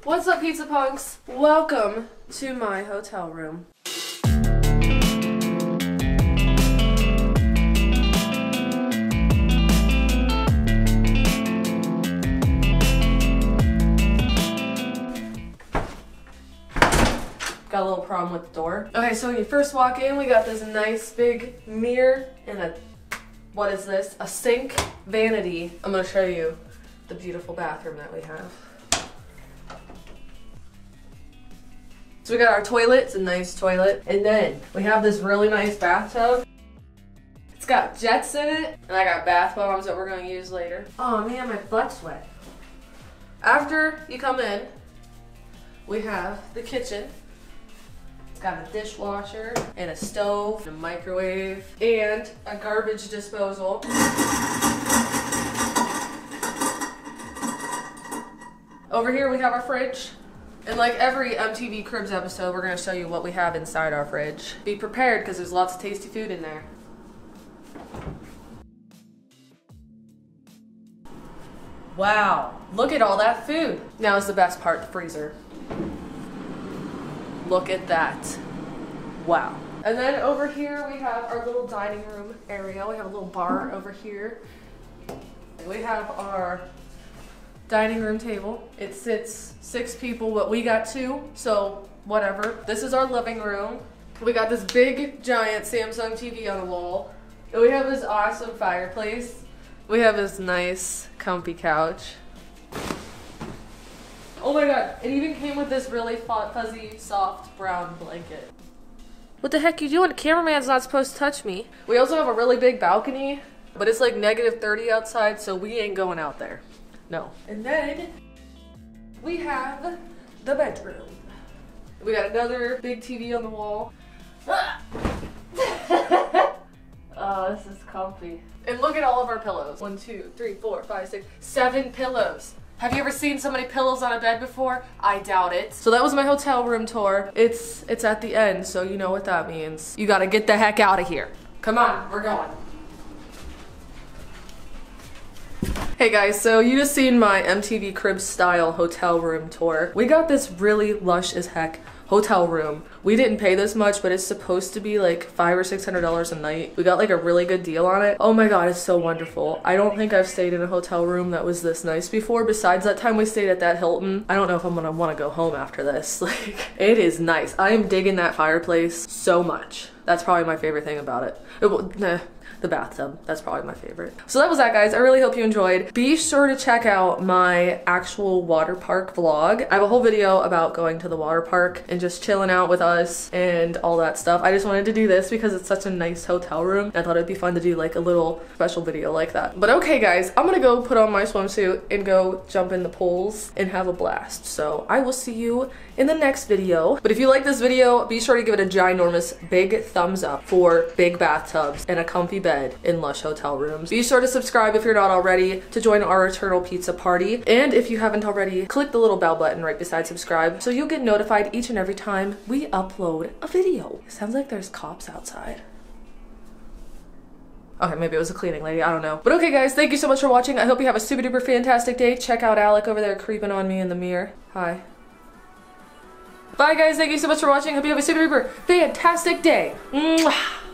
What's up, pizza punks? Welcome to my hotel room. Got a little problem with the door. Okay, so when you first walk in, we got this nice big mirror and a, what is this? A sink, vanity. I'm gonna show you the beautiful bathroom that we have. So we got our toilet, it's a nice toilet. And then we have this really nice bathtub. It's got jets in it, and I got bath bombs that we're gonna use later. Oh man, my butt's wet. After you come in, we have the kitchen. It's got a dishwasher and a stove, and a microwave, and a garbage disposal. Over here we have our fridge. And like every MTV Cribs episode, we're gonna show you what we have inside our fridge. Be prepared, because there's lots of tasty food in there. Wow, look at all that food. Now is the best part, the freezer. Look at that. Wow. And then over here we have our little dining room area. We have a little bar over here. We have our dining room table. It sits 6 people, but we got 2, so whatever. This is our living room. We got this big, giant Samsung TV on the wall. And we have this awesome fireplace. We have this nice, comfy couch. Oh my god, it even came with this really fuzzy, soft, brown blanket. What the heck you doing? The cameraman's not supposed to touch me. We also have a really big balcony, but it's like -30 outside, so we ain't going out there. No. And then we have the bedroom. We got another big TV on the wall. Oh, this is comfy. And look at all of our pillows. 1, 2, 3, 4, 5, 6, 7 pillows. Have you ever seen so many pillows on a bed before? I doubt it. So that was my hotel room tour. It's at the end, so you know what that means. You gotta get the heck out of here. Come on, we're going. Hey guys, so you just seen my MTV Cribs style hotel room tour. We got this really lush as heck hotel room. We didn't pay this much, but it's supposed to be like $500 or $600 a night. We got like a really good deal on it. Oh my god, it's so wonderful. I don't think I've stayed in a hotel room that was this nice before. Besides that time we stayed at that Hilton. I don't know if I'm gonna want to go home after this. Like, it is nice. I am digging that fireplace so much. That's probably my favorite thing about it. The bathtub. That's probably my favorite. So that was that, guys. I really hope you enjoyed. Be sure to check out my actual water park vlog. I have a whole video about going to the water park and just chilling out with us and all that stuff. I just wanted to do this because it's such a nice hotel room. I thought it'd be fun to do like a little special video like that. But okay, guys, I'm gonna go put on my swimsuit and go jump in the pools and have a blast. So I will see you in the next video. But if you like this video, be sure to give it a ginormous big thumbs up for big bathtubs and a comfy bed in lush hotel rooms. Be sure to subscribe if you're not already to join our eternal pizza party. And if you haven't already, click the little bell button right beside subscribe so you'll get notified each and every time we upload a video. It sounds like there's cops outside. Okay, maybe it was a cleaning lady, I don't know. But okay guys, thank you so much for watching. I hope you have a super duper fantastic day. Check out Alec over there creeping on me in the mirror. Hi. Bye guys, thank you so much for watching. Hope you have a super duper fantastic day. Mwah.